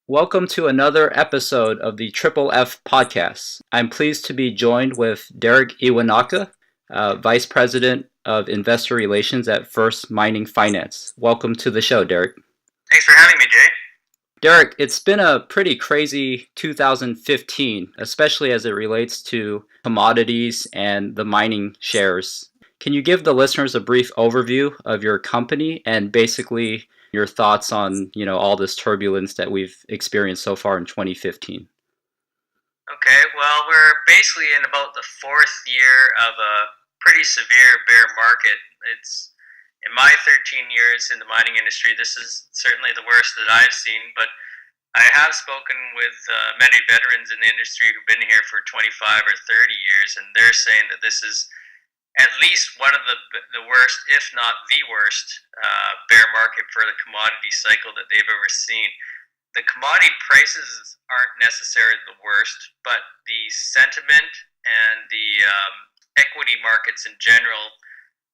Welcome to another episode of the Triple F podcast. I'm pleased to be joined with Derek Iwanaka, Vice President of Investor Relations at First Mining Finance. Welcome to the show, Derek. Thanks for having me, Jay. Derek, it's been a pretty crazy 2015, especially as it relates to commodities and the mining shares. Can you give the listeners a brief overview of your company and basically your thoughts on, all this turbulence that we've experienced so far in 2015? Okay, well, we're basically in about the fourth year of a pretty severe bear market. It's in my 13 years in the mining industry, this is certainly the worst that I've seen, but I have spoken with many veterans in the industry who've been here for 25 or 30 years, and they're saying that this is at least one of the worst, if not the worst, bear market for the commodity cycle that they've ever seen. The commodity prices aren't necessarily the worst, but the sentiment and the equity markets in general,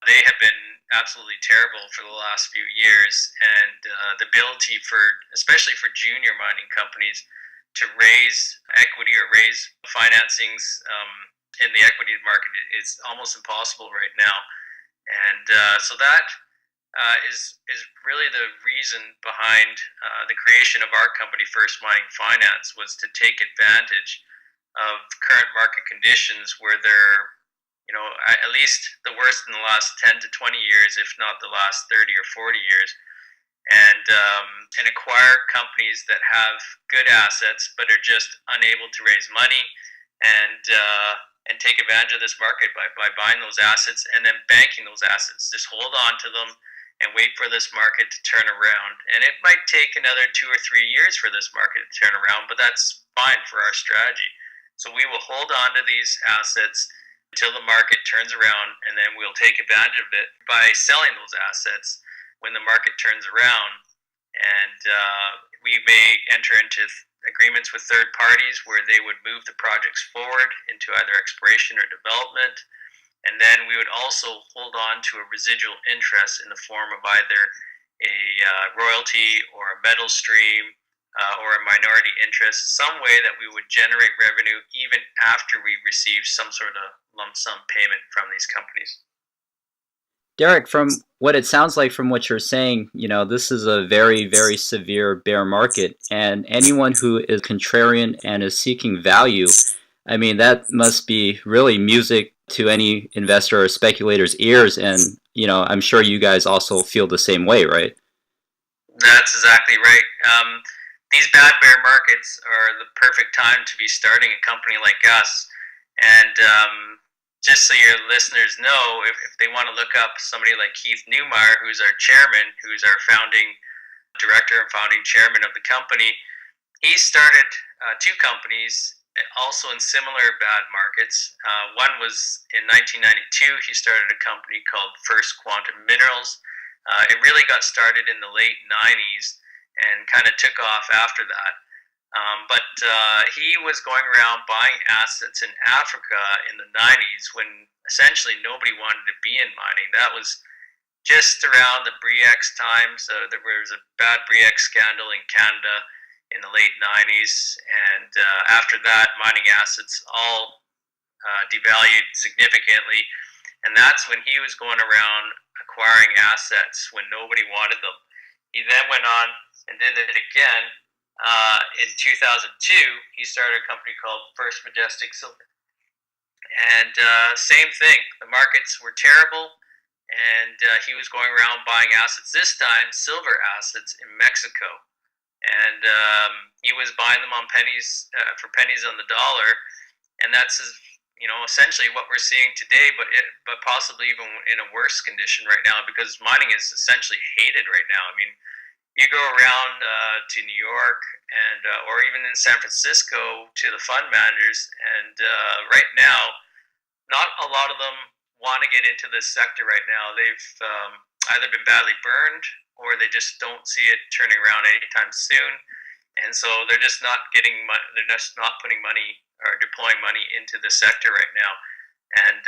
they have been absolutely terrible for the last few years. And the ability for, especially for junior mining companies, to raise equity or raise financings in the equity market is almost impossible right now. And so that is really the reason behind the creation of our company, First Mining Finance, was to take advantage of current market conditions where they're, at least the worst in the last 10 to 20 years, if not the last 30 or 40 years, and acquire companies that have good assets but are just unable to raise money and take advantage of this market by buying those assets and then banking those assets. Just hold on to them and wait for this market to turn around. And it might take another 2 or 3 years for this market to turn around, but that's fine for our strategy. So we will hold on to these assets until the market turns around, and then we'll take advantage of it by selling those assets when the market turns around. And we may enter into agreements with third parties where they would move the projects forward into either exploration or development. And then we would also hold on to a residual interest in the form of either a royalty or a metal stream or a minority interest, some way that we would generate revenue even after we receive some sort of lump sum payment from these companies. Derek, from what it sounds like from what you're saying, this is a very, very severe bear market. And anyone who is contrarian and is seeking value, I mean, that must be really music to any investor or speculator's ears. And, I'm sure you guys also feel the same way, right? That's exactly right. These bad bear markets are the perfect time to be starting a company like us. And just so your listeners know, if they want to look up somebody like Keith Newmeyer, who's our chairman, who's our founding director and founding chairman of the company, he started two companies also in similar bad markets. One was in 1992. He started a company called First Quantum Minerals. It really got started in the late 90s and kind of took off after that. But he was going around buying assets in Africa in the 90s when essentially nobody wanted to be in mining. That was just around the BRIEX time. So there was a bad BRIEX scandal in Canada in the late 90s. And after that, mining assets all devalued significantly. And that's when he was going around acquiring assets when nobody wanted them. He then went on and did it again. In 2002, he started a company called First Majestic Silver. And same thing, the markets were terrible, and he was going around buying assets, this time silver assets in Mexico. And he was buying them on pennies, for pennies on the dollar, and that's essentially what we're seeing today, but possibly even in a worse condition right now, because mining is essentially hated right now. I mean, you go around to New York and or even in San Francisco to the fund managers, and right now, not a lot of them want to get into this sector right now. They've either been badly burned or they just don't see it turning around anytime soon, and so they're just not getting money. They're just not putting money or deploying money into the sector right now. And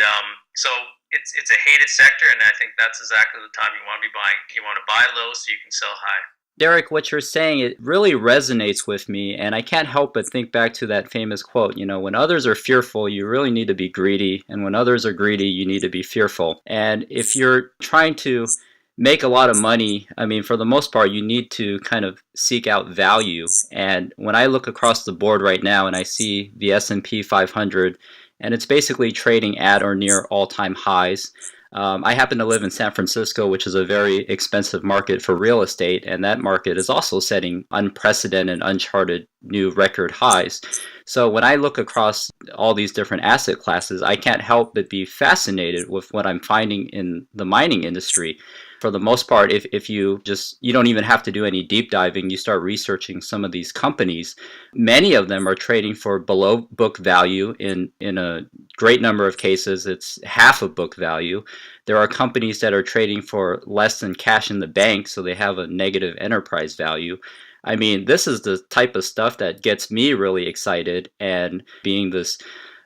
so it's a hated sector, and I think that's exactly the time you want to be buying. You want to buy low so you can sell high. Derek, what you're saying, it really resonates with me, and I can't help but think back to that famous quote, when others are fearful, you really need to be greedy, and when others are greedy, you need to be fearful. And if you're trying to make a lot of money, I mean, for the most part, you need to kind of seek out value. And when I look across the board right now and I see the S&P 500, and it's basically trading at or near all-time highs, I happen to live in San Francisco, which is a very expensive market for real estate, and that market is also setting unprecedented, uncharted new record highs. So when I look across all these different asset classes, I can't help but be fascinated with what I'm finding in the mining industry. For the most part, if you don't even have to do any deep diving, you start researching some of these companies. Many of them are trading for below book value. In a great number of cases, it's half of book value. There are companies that are trading for less than cash in the bank, so they have a negative enterprise value. I mean, this is the type of stuff that gets me really excited, and being this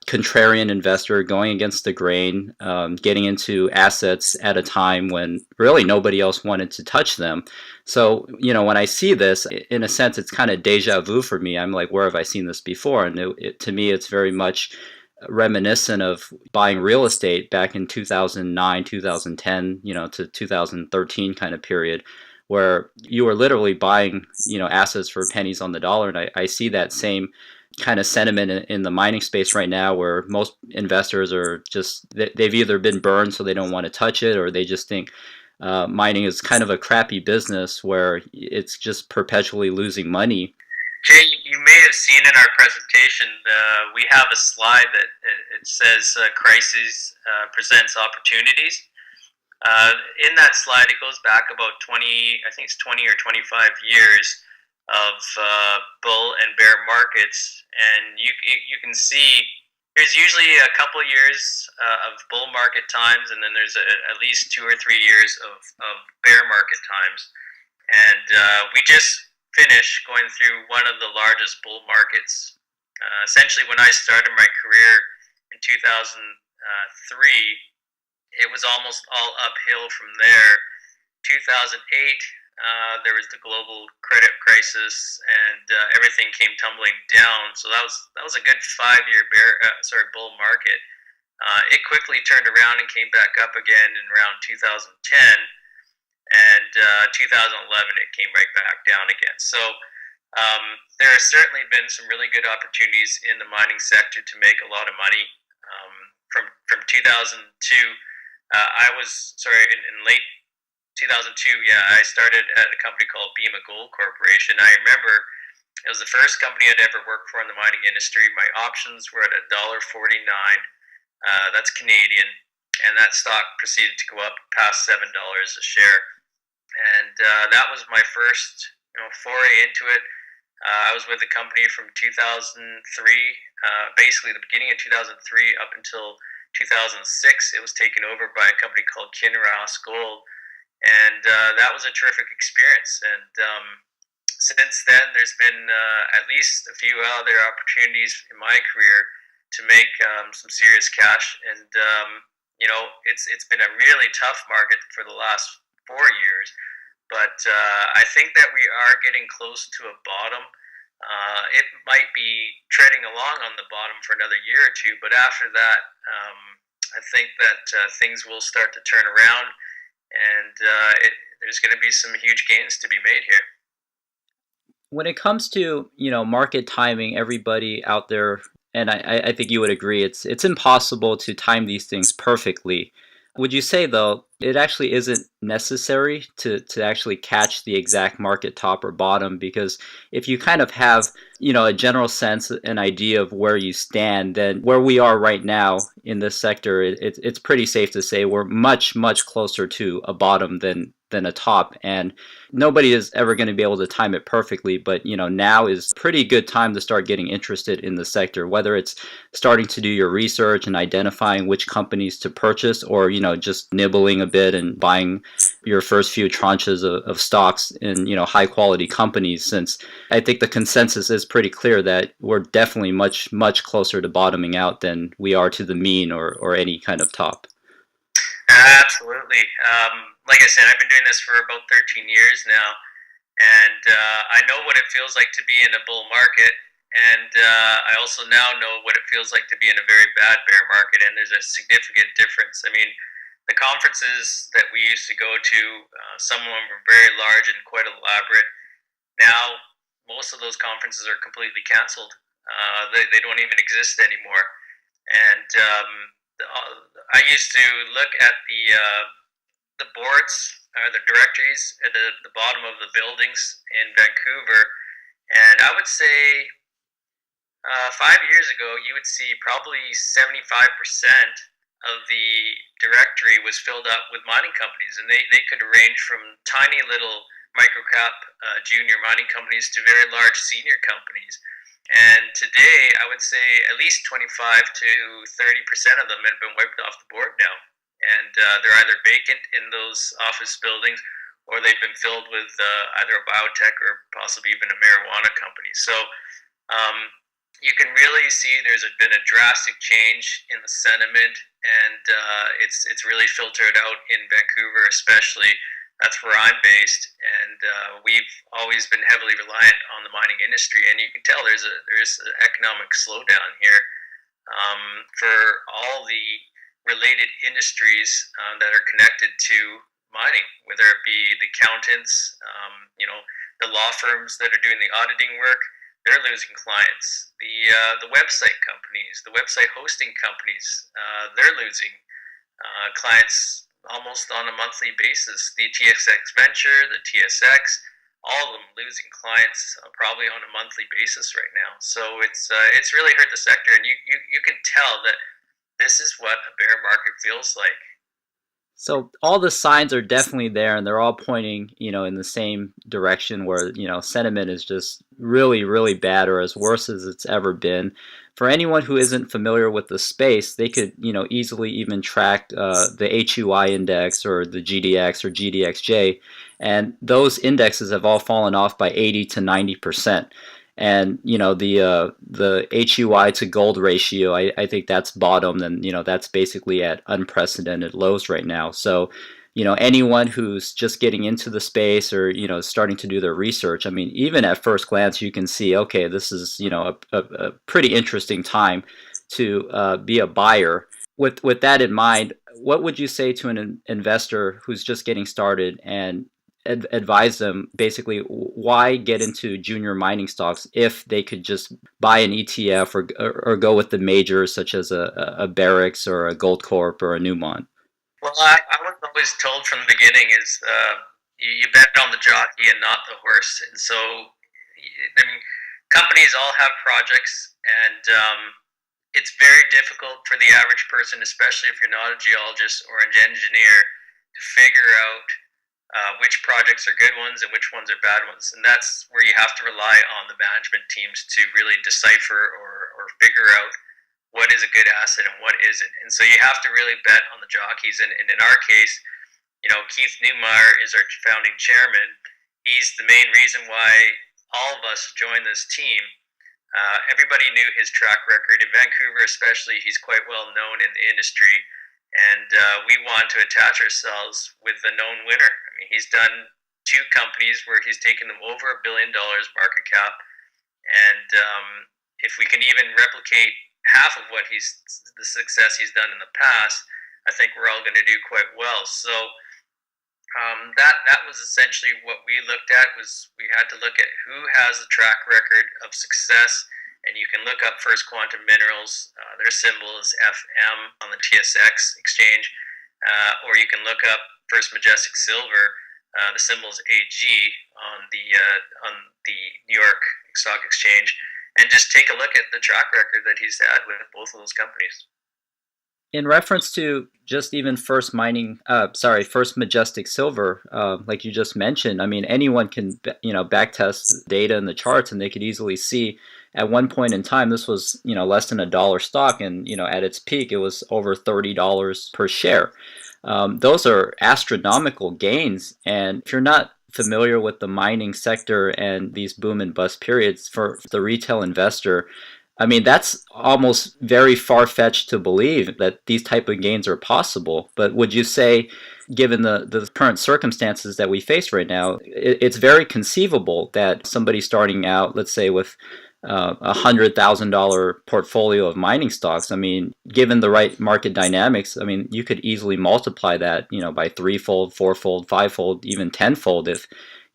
contrarian investor going against the grain, getting into assets at a time when really nobody else wanted to touch them. So, when I see this, in a sense, it's kind of deja vu for me. I'm like, where have I seen this before? And to me, it's very much reminiscent of buying real estate back in 2009, 2010, to 2013 kind of period, where you were literally buying, assets for pennies on the dollar. And I see that same kind of sentiment in the mining space right now, where most investors are just, they've either been burned so they don't want to touch it, or they just think mining is kind of a crappy business where it's just perpetually losing money. Jay, you may have seen in our presentation, we have a slide that it says crisis presents opportunities. In that slide, it goes back about 20, I think it's 20 or 25 years of bull and bear markets, and you can see there's usually a couple of years of bull market times, and then there's at least 2 or 3 years of bear market times. And we just finished going through one of the largest bull markets. Essentially, when I started my career in 2003, it was almost all uphill from there. 2008, there was the global credit crisis, and everything came tumbling down. So that was a good 5-year bull market. It quickly turned around and came back up again in around 2010, and 2011 it came right back down again. So there has certainly been some really good opportunities in the mining sector to make a lot of money. From 2002, in late 2002, I started at a company called Bema Gold Corporation. I remember it was the first company I'd ever worked for in the mining industry. My options were at $1.49. That's Canadian, and that stock proceeded to go up past $7 a share. And that was my first, foray into it. I was with the company from 2003, basically the beginning of 2003 up until 2006. It was taken over by a company called Kinross Gold, and that was a terrific experience. And since then, there's been at least a few other opportunities in my career to make some serious cash. And it's been a really tough market for the last 4 years, but I think that we are getting close to a bottom. It might be treading along on the bottom for another year or two, but after that, I think that things will start to turn around, and there's going to be some huge gains to be made here. When it comes to market timing, everybody out there, and I think you would agree, it's impossible to time these things perfectly. Would you say, though, it actually isn't necessary to actually catch the exact market top or bottom? Because if you kind of have, a general sense, an idea of where you stand, then where we are right now in this sector, it's pretty safe to say we're much, much closer to a bottom than a top. And nobody is ever going to be able to time it perfectly, but now is a pretty good time to start getting interested in the sector, whether it's starting to do your research and identifying which companies to purchase, or just nibbling a bit and buying your first few tranches of stocks in high quality companies, since I think the consensus is pretty clear that we're definitely much, much closer to bottoming out than we are to the mean or any kind of top. Absolutely. Like I said, I've been doing this for about 13 years now, And I know what it feels like to be in a bull market, and I also now know what it feels like to be in a very bad bear market, and there's a significant difference. I mean, the conferences that we used to go to, some of them were very large and quite elaborate. Now, most of those conferences are completely canceled. They don't even exist anymore. And I used to look at the boards or the directories at the bottom of the buildings in Vancouver, and I would say 5 years ago, you would see probably 75% of the directory was filled up with mining companies, and they could range from tiny little microcap junior mining companies to very large senior companies. And today, I would say at least 25 to 30% of them have been wiped off the board now. And they're either vacant in those office buildings, or they've been filled with either a biotech or possibly even a marijuana company. So you can really see there's been a drastic change in the sentiment, and it's really filtered out in Vancouver, especially. That's where I'm based, and we've always been heavily reliant on the mining industry. And you can tell there's an economic slowdown here for all the related industries that are connected to mining, whether it be the accountants, the law firms that are doing the auditing work. They're losing clients. The website companies, the website hosting companies, they're losing clients almost on a monthly basis. The TSX Venture, the TSX, all of them losing clients probably on a monthly basis right now. So it's really hurt the sector, and you can tell that this is what a bear market feels like. So all the signs are definitely there, and they're all pointing, in the same direction where, sentiment is just really, really bad, or as worse as it's ever been. For anyone who isn't familiar with the space, they could, easily even track the HUI index or the GDX or GDXJ, and those indexes have all fallen off by 80 to 90%. And the HUI to gold ratio, I think that's bottomed, and that's basically at unprecedented lows right now. So anyone who's just getting into the space, or starting to do their research, I mean, even at first glance you can see, okay, this is a pretty interesting time to be a buyer. With that in mind, what would you say to an investor who's just getting started, and advise them basically why get into junior mining stocks if they could just buy an ETF, or go with the majors such as a Barrick's or a Goldcorp or a Newmont? Well, I was always told from the beginning is you bet on the jockey and not the horse. And so, I mean, companies all have projects, and it's very difficult for the average person, especially if you're not a geologist or an engineer, to figure out which projects are good ones and which ones are bad ones. And that's where you have to rely on the management teams to really decipher or figure out what is a good asset and what isn't. And so you have to really bet on the jockeys. And in our case, Keith Neumeyer is our founding chairman. He's the main reason why all of us joined this team. Everybody knew his track record. In Vancouver especially, he's quite well known in the industry. And we want to attach ourselves with the known winner. I mean, he's done 2 companies where he's taken them over $1 billion market cap. And if we can even replicate half of the success he's done in the past, I think we're all going to do quite well. So that was essentially what we looked at. Was we had to look at who has a track record of success, and you can look up First Quantum Minerals. Their symbol is FM on the TSX exchange, or you can look up First Majestic Silver. The symbol is AG on the New York Stock Exchange, and just take a look at the track record that he's had with both of those companies. In reference to just even First Majestic Silver, like you just mentioned, I mean, anyone can backtest data in the charts, and they could easily see at one point in time this was less than $1 stock, and at its peak it was over $30 per share. Those are astronomical gains, and if you're not familiar with the mining sector and these boom and bust periods, for the retail investor, I mean, that's almost very far-fetched to believe that these type of gains are possible. But would you say given the current circumstances that we face right now, it's very conceivable that somebody starting out, let's say with $100,000 portfolio of mining stocks, I mean, given the right market dynamics, I mean, you could easily multiply that, by threefold, fourfold, fivefold, even tenfold if,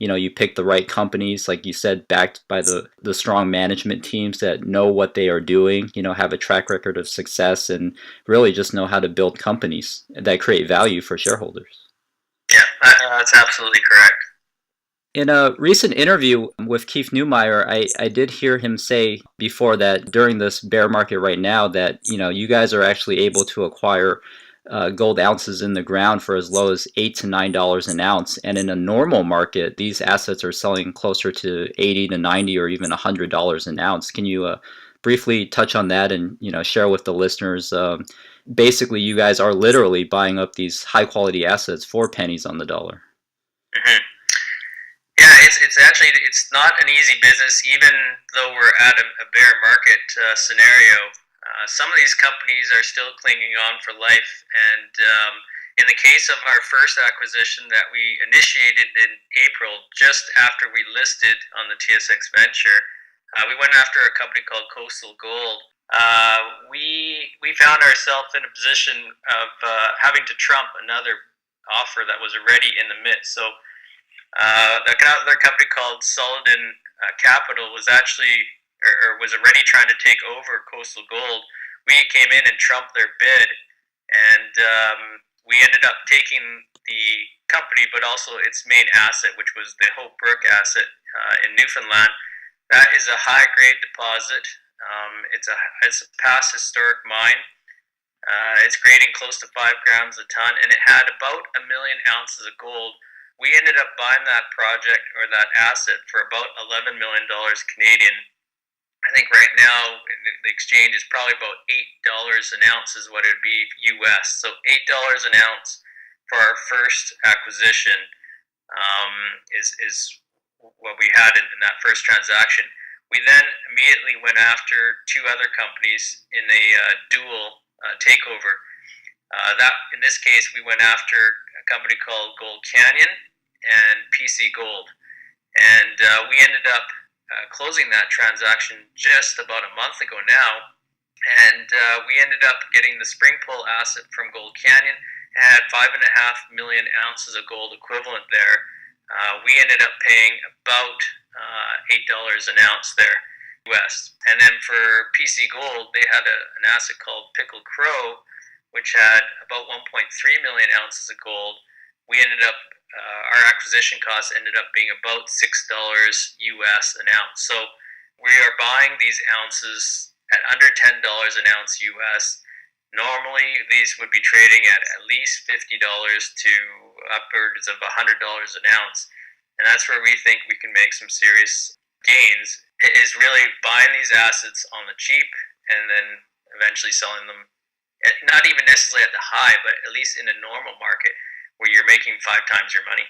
you pick the right companies, like you said, backed by the strong management teams that know what they are doing, have a track record of success and really just know how to build companies that create value for shareholders. Yeah, that's absolutely correct. In a recent interview with Keith Neumeyer, I did hear him say before that during this bear market right now that you guys are actually able to acquire gold ounces in the ground for as low as $8 to $9 an ounce, and in a normal market, these assets are selling closer to $80 to $90 or even $100 an ounce. Can you briefly touch on that and share with the listeners? Basically, you guys are literally buying up these high quality assets for pennies on the dollar. Mm-hmm. Yeah, it's actually it's not an easy business, even though we're at a bear market scenario. Some of these companies are still clinging on for life, and in the case of our first acquisition that we initiated in April, just after we listed on the TSX Venture, we went after a company called Coastal Gold. We found ourselves in a position of having to trump another offer that was already in the midst. So another company called Solidin Capital was actually or was already trying to take over Coastal Gold. We came in and trumped their bid, and we ended up taking the company, but also its main asset, which was the Hope Brook asset in Newfoundland. That is a high-grade deposit. It's a past historic mine. It's grading close to 5 grams a ton, and it had about 1 million ounces of gold. We ended up buying that project or that asset for about $11 million Canadian. I think right now the exchange is probably about $8 an ounce is what it would be US. So $8 an ounce for our first acquisition is what we had in that first transaction. We then immediately went after 2 other companies in a dual takeover. That in this case we went after a company called Gold Canyon and PC Gold, and we ended up closing that transaction just about a month ago now, and we ended up getting the spring pull asset from Gold Canyon. It had 5.5 million ounces of gold equivalent there. We ended up paying about $8 an ounce there, US. And then for PC Gold, they had an asset called Pickle Crow, which had about 1.3 million ounces of gold. We ended up our acquisition cost ended up being about $6 US an ounce. So we are buying these ounces at under $10 an ounce US. Normally, these would be trading at least $50 to upwards of $100 an ounce, and that's where we think we can make some serious gains. It is really buying these assets on the cheap and then eventually selling them, not even necessarily at the high, but at least in a normal market where you're making 5 times your money.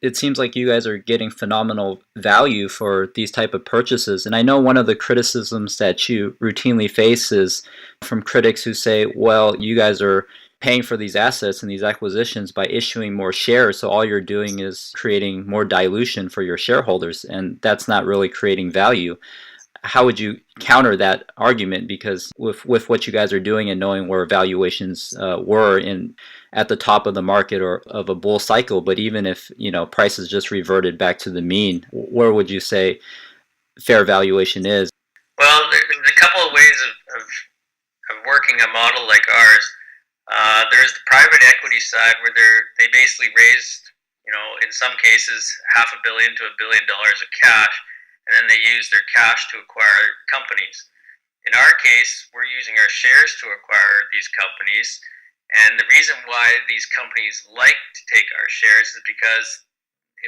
It seems like you guys are getting phenomenal value for these type of purchases. And I know one of the criticisms that you routinely face is from critics who say, well, you guys are paying for these assets and these acquisitions by issuing more shares, so all you're doing is creating more dilution for your shareholders, and that's not really creating value. How would you counter that argument? Because with what you guys are doing and knowing where valuations were at the top of the market or of a bull cycle, but even if prices just reverted back to the mean, where would you say fair valuation is? Well, there's a couple of ways of working a model like ours. There's the private equity side where they basically raised, in some cases, $500 million to $1 billion of cash, and then they use their cash to acquire companies. In our case, we're using our shares to acquire these companies, and the reason why these companies like to take our shares is because,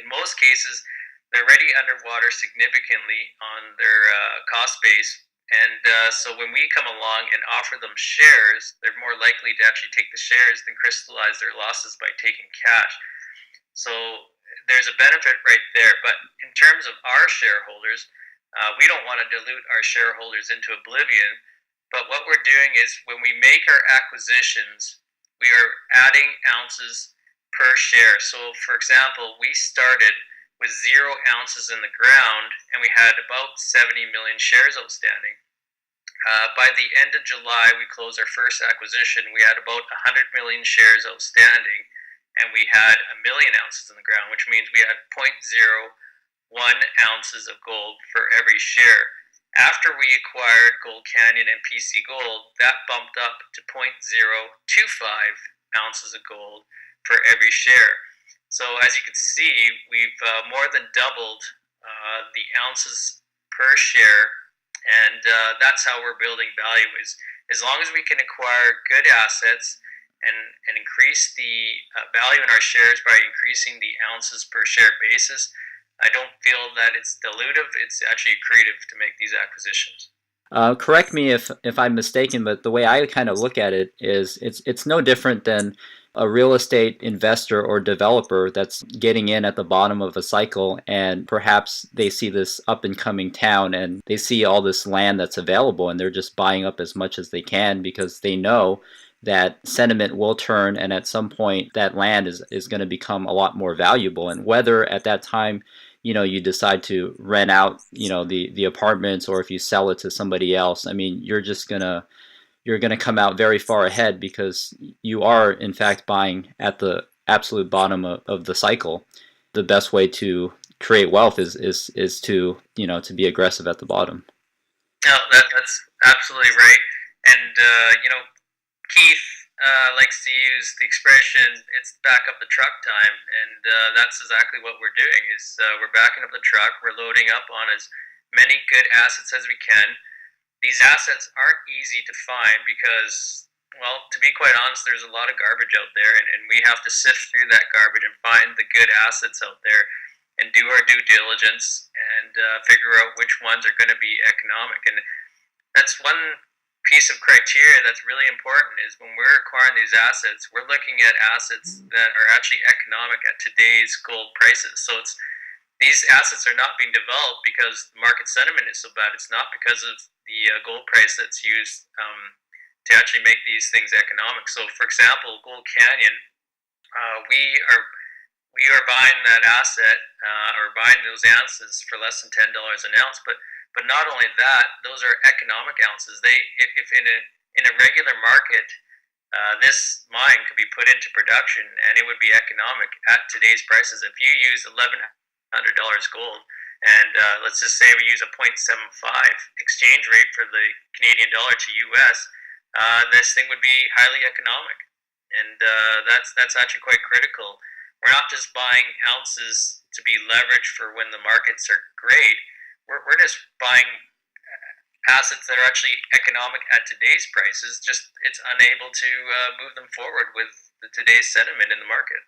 in most cases, they're already underwater significantly on their cost base, and so when we come along and offer them shares, they're more likely to actually take the shares than crystallize their losses by taking cash. So there's a benefit right there. But in terms of our shareholders, we don't want to dilute our shareholders into oblivion. But what we're doing is when we make our acquisitions, we are adding ounces per share. So, for example, we started with 0 ounces in the ground, and we had about 70 million shares outstanding. By the end of July, we closed our first acquisition. We had about 100 million shares outstanding, and we had 1 million ounces in the ground, which means we had 0.01 ounces of gold for every share. After we acquired Gold Canyon and PC Gold, that bumped up to 0.025 ounces of gold for every share. So as you can see, we've more than doubled the ounces per share, and that's how we're building value. Is as long as we can acquire good assets and increase the value in our shares by increasing the ounces per share basis, I don't feel that it's dilutive. It's actually accretive to make these acquisitions. Correct me if I'm mistaken, but the way I kind of look at it is it's no different than a real estate investor or developer that's getting in at the bottom of a cycle, and perhaps they see this up and coming town and they see all this land that's available, and they're just buying up as much as they can because they know that sentiment will turn, and at some point that land is going to become a lot more valuable. And whether at that time you decide to rent out the apartments, or if you sell it to somebody else, I mean, you're gonna come out very far ahead because you are in fact buying at the absolute bottom of the cycle. The best way to create wealth is to to be aggressive at the bottom. No, that's absolutely right. And Keith likes to use the expression, it's back up the truck time, and that's exactly what we're doing. Is we're backing up the truck, we're loading up on as many good assets as we can. These assets aren't easy to find because, well, to be quite honest, there's a lot of garbage out there, and we have to sift through that garbage and find the good assets out there and do our due diligence and figure out which ones are going to be economic. And that's one piece of criteria that's really important, is when we're acquiring these assets, we're looking at assets that are actually economic at today's gold prices. So these assets are not being developed because the market sentiment is so bad. It's not because of the gold price that's used to actually make these things economic. So, for example, Gold Canyon, we are buying that asset or buying those ounces for less than $10 an ounce, but not only that, those are economic ounces. If in a regular market, this mine could be put into production and it would be economic at today's prices. If you use $1,100 gold, and let's just say we use a 0.75 exchange rate for the Canadian dollar to US, this thing would be highly economic, and that's actually quite critical. We're not just buying ounces to be leveraged for when the markets are great. We're just buying assets that are actually economic at today's prices, just it's unable to move them forward with today's sentiment in the market.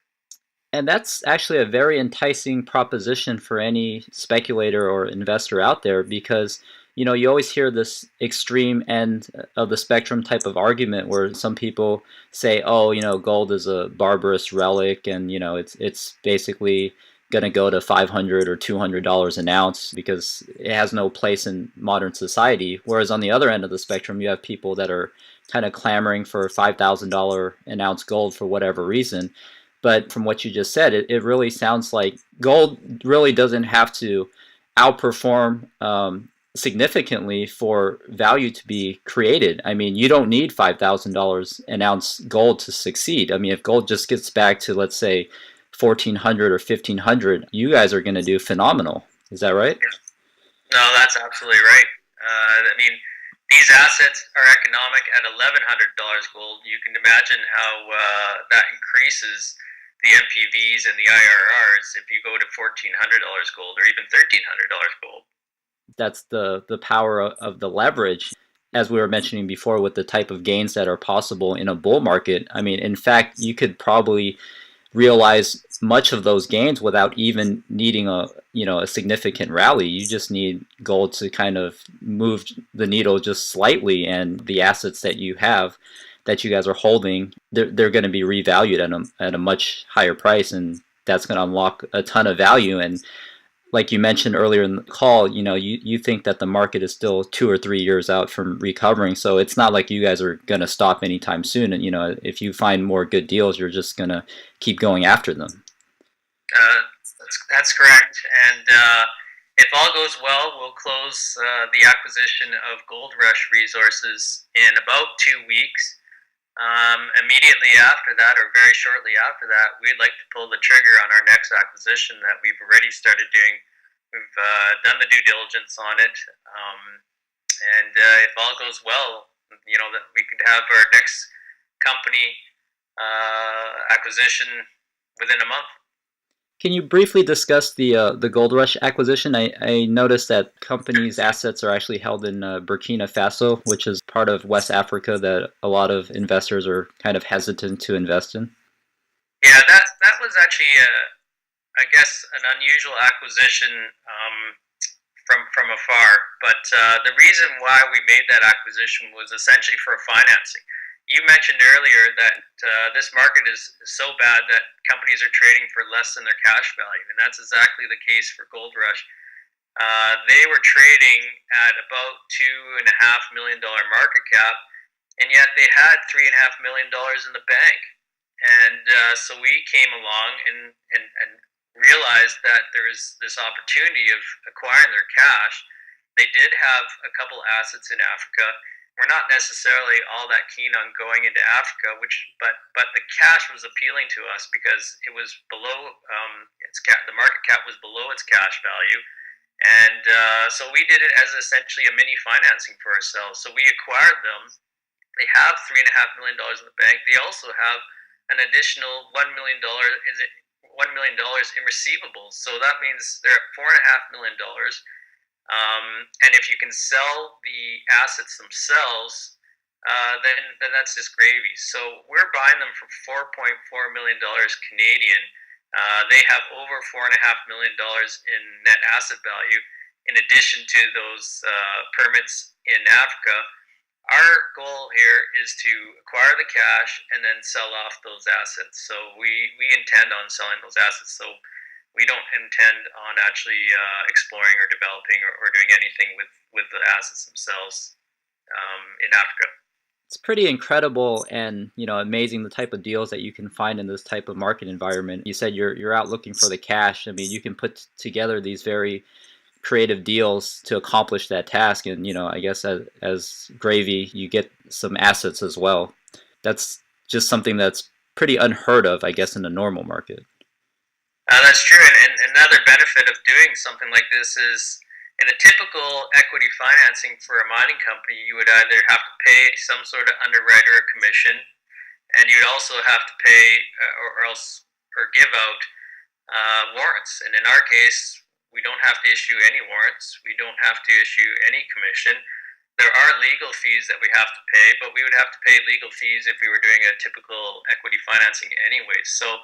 And that's actually a very enticing proposition for any speculator or investor out there, because you always hear this extreme end of the spectrum type of argument where some people say, oh, gold is a barbarous relic, and it's basically going to go to $500 or $200 an ounce because it has no place in modern society. Whereas on the other end of the spectrum, you have people that are kind of clamoring for $5,000 an ounce gold for whatever reason. But from what you just said, it really sounds like gold really doesn't have to outperform significantly for value to be created. I mean, you don't need $5,000 an ounce gold to succeed. I mean, if gold just gets back to, let's say, 1,400 or 1,500, you guys are going to do phenomenal. Is that right? No, that's absolutely right. I mean, these assets are economic at $1,100 gold. You can imagine how that increases the NPVs and the IRRs if you go to $1,400 gold or even $1,300 gold. That's the power of the leverage. As we were mentioning before, with the type of gains that are possible in a bull market, I mean, in fact, you could probably realize much of those gains without even needing a significant rally. You just need gold to kind of move the needle just slightly, and the assets that you have, that you guys are holding, they're going to be revalued at a much higher price, and that's going to unlock a ton of value. And like you mentioned earlier in the call, you think that the market is still 2 or 3 years out from recovering. So it's not like you guys are going to stop anytime soon. And, if you find more good deals, you're just going to keep going after them. Uh, that's correct. And if all goes well, we'll close the acquisition of Gold Rush Resources in about 2 weeks. Immediately after that, or very shortly after that, we'd like to pull the trigger on our next acquisition that we've already started doing. We've done the due diligence on it, and if all goes well, that we could have our next company acquisition within a month. Can you briefly discuss the Gold Rush acquisition? I noticed that company's assets are actually held in Burkina Faso, which is part of West Africa that a lot of investors are kind of hesitant to invest in. Yeah, that was actually, I guess, an unusual acquisition from afar. But the reason why we made that acquisition was essentially for financing. You mentioned earlier that this market is so bad that companies are trading for less than their cash value, and that's exactly the case for Gold Rush. They were trading at about $2.5 million market cap, and yet they had $3.5 million in the bank. And so we came along and realized that there is this opportunity of acquiring their cash. They did have a couple assets in Africa. We're not necessarily all that keen on going into Africa, but the cash was appealing to us because it was below the market cap was below its cash value, and so we did it as essentially a mini financing for ourselves. So we acquired them. They have $3.5 million in the bank. They also have an additional $1 million in receivables. So that means they're at $4.5 million. And if you can sell the assets themselves, then that's just gravy. So we're buying them for $4.4 million Canadian. They have over $4.5 million in net asset value, in addition to those permits in Africa. Our goal here is to acquire the cash and then sell off those assets. So we intend on selling those assets. So we don't intend on actually exploring or developing or doing anything with the assets themselves in Africa. It's pretty incredible and amazing the type of deals that you can find in this type of market environment. You said you're out looking for the cash. I mean, you can put together these very creative deals to accomplish that task, and I guess as gravy, you get some assets as well. That's just something that's pretty unheard of, I guess, in the normal market. That's true, and another benefit of doing something like this is, in a typical equity financing for a mining company, you would either have to pay some sort of underwriter a commission, and you'd also have to pay or give out warrants. And in our case, we don't have to issue any warrants. We don't have to issue any commission. There are legal fees that we have to pay, but we would have to pay legal fees if we were doing a typical equity financing anyways. So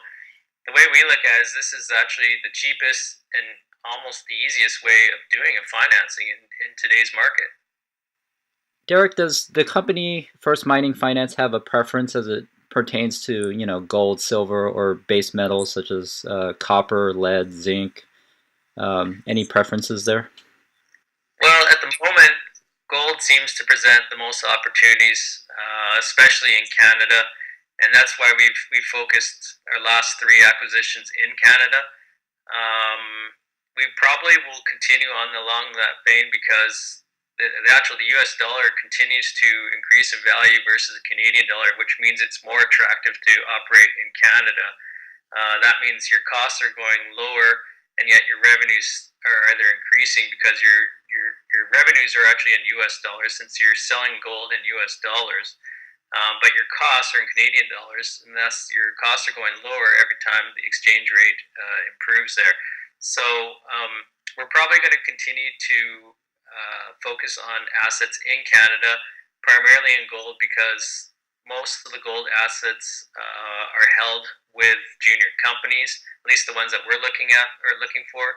the way we look at it is this is actually the cheapest and almost the easiest way of doing a financing in today's market. Derek, does the company First Mining Finance have a preference as it pertains to gold, silver, or base metals such as copper, lead, zinc? Any preferences there? Well, at the moment, gold seems to present the most opportunities, especially in Canada, and that's why we've focused our last 3 acquisitions in Canada. We probably will continue on along that vein because the US dollar continues to increase in value versus the Canadian dollar, which means it's more attractive to operate in Canada. That means your costs are going lower, and yet your revenues are either increasing because your revenues are actually in US dollars since you're selling gold in US dollars, but your costs are in Canadian dollars, and thus your costs are going lower every time the exchange rate improves there. So we're probably going to continue to focus on assets in Canada, primarily in gold, because most of the gold assets are held with junior companies, at least the ones that we're looking at or looking for.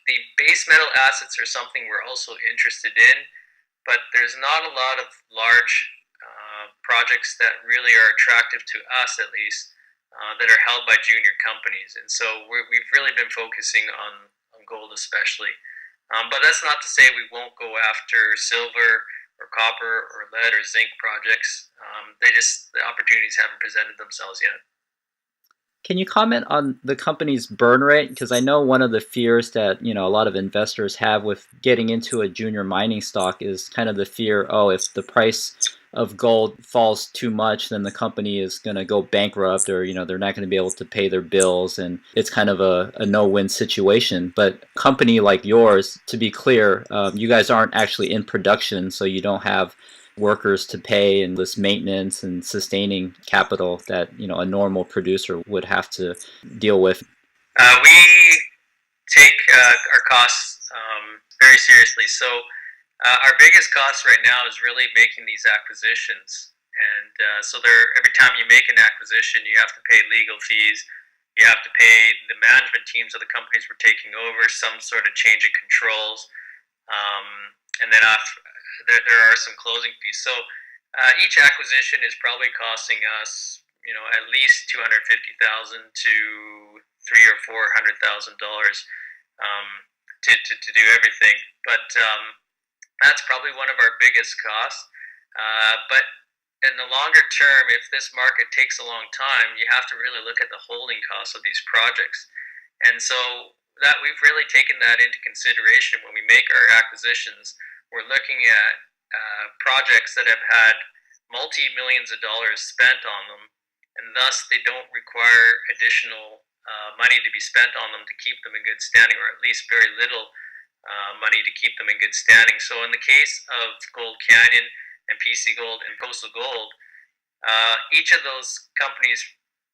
The base metal assets are something we're also interested in, but there's not a lot of large projects that really are attractive to us, at least. that are held by junior companies. And so we've really been focusing on gold especially. But that's not to say we won't go after silver or copper or lead or zinc projects. The opportunities haven't presented themselves yet. Can you comment on the company's burn rate? Because I know one of the fears that a lot of investors have with getting into a junior mining stock is kind of the fear, oh, if the price of gold falls too much, then the company is going to go bankrupt, or they're not going to be able to pay their bills, and it's kind of a no-win situation. But a company like yours, to be clear, you guys aren't actually in production, so you don't have workers to pay and this maintenance and sustaining capital that a normal producer would have to deal with. We take our costs very seriously. So our biggest cost right now is really making these acquisitions. And so every time you make an acquisition, you have to pay legal fees. You have to pay the management teams of the companies we're taking over some sort of change of controls. And then there are some closing fees. So each acquisition is probably costing us, at least $250,000 to $300,000 or $400,000 to do everything. But that's probably one of our biggest costs. But in the longer term, if this market takes a long time, you have to really look at the holding costs of these projects. And so that we've really taken that into consideration when we make our acquisitions. We're looking at projects that have had multi-millions of dollars spent on them, and thus they don't require additional money to be spent on them to keep them in good standing, or at least very little money to keep them in good standing. So in the case of Gold Canyon and PC Gold and Coastal Gold, each of those companies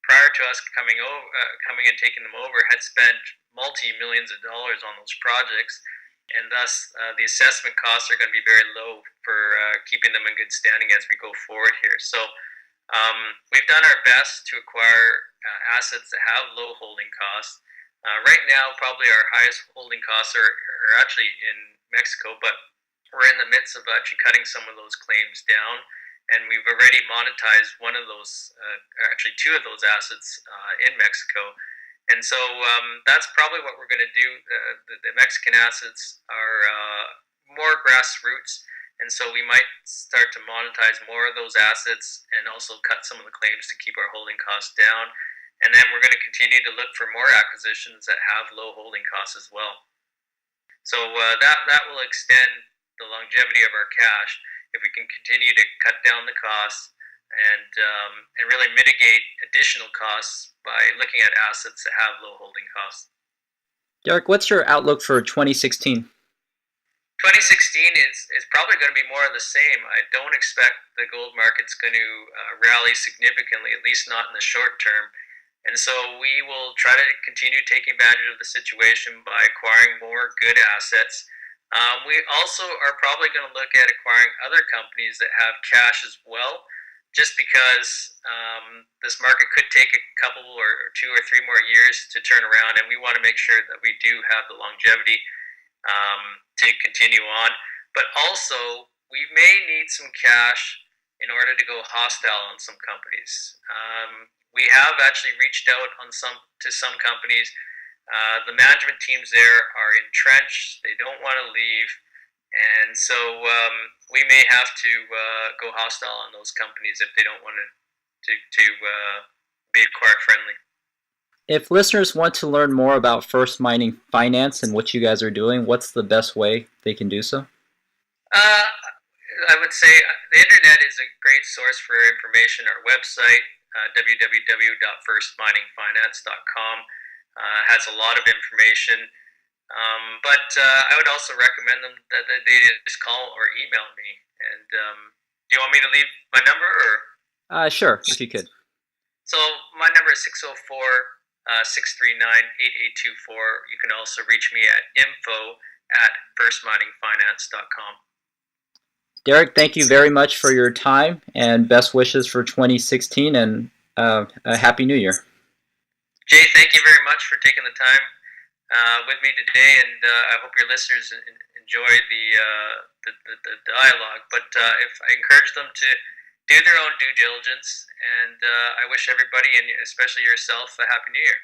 prior to us coming and taking them over had spent multi-millions of dollars on those projects, and thus the assessment costs are going to be very low for keeping them in good standing as we go forward here. So we've done our best to acquire assets that have low holding costs. Right now, probably our highest holding costs are actually in Mexico, but we're in the midst of actually cutting some of those claims down, and we've already monetized one of those, actually two of those assets in Mexico. And so that's probably what we're going to do. The Mexican assets are more grassroots, and so we might start to monetize more of those assets and also cut some of the claims to keep our holding costs down. And then we're going to continue to look for more acquisitions that have low holding costs as well. So that will extend the longevity of our cash if we can continue to cut down the costs and really mitigate additional costs by looking at assets that have low holding costs. Derek, what's your outlook for 2016? 2016 is probably going to be more of the same. I don't expect the gold market's going to rally significantly, at least not in the short term. And so we will try to continue taking advantage of the situation by acquiring more good assets. We also are probably going to look at acquiring other companies that have cash as well, just because this market could take a couple or 2 or 3 more years to turn around, and we want to make sure that we do have the longevity to continue on. But also, we may need some cash in order to go hostile on some companies. We have actually reached out to some companies. The management teams there are entrenched. They don't want to leave. And so we may have to go hostile on those companies if they don't want to be acquired friendly. If listeners want to learn more about First Mining Finance and what you guys are doing, what's the best way they can do so? I would say the internet is a great source for information. Our website, www.firstminingfinance.com, has a lot of information. But I would also recommend them that they just call or email me. And do you want me to leave my number? Or? Sure, if you could. So my number is 604-639-8824. You can also reach me at info@firstminingfinance.com. Derek, thank you very much for your time, and best wishes for 2016, and a Happy New Year. Jay, thank you very much for taking the time with me today, and I hope your listeners enjoy the dialogue. But if I encourage them to do their own due diligence. And I wish everybody, and especially yourself, a happy new year.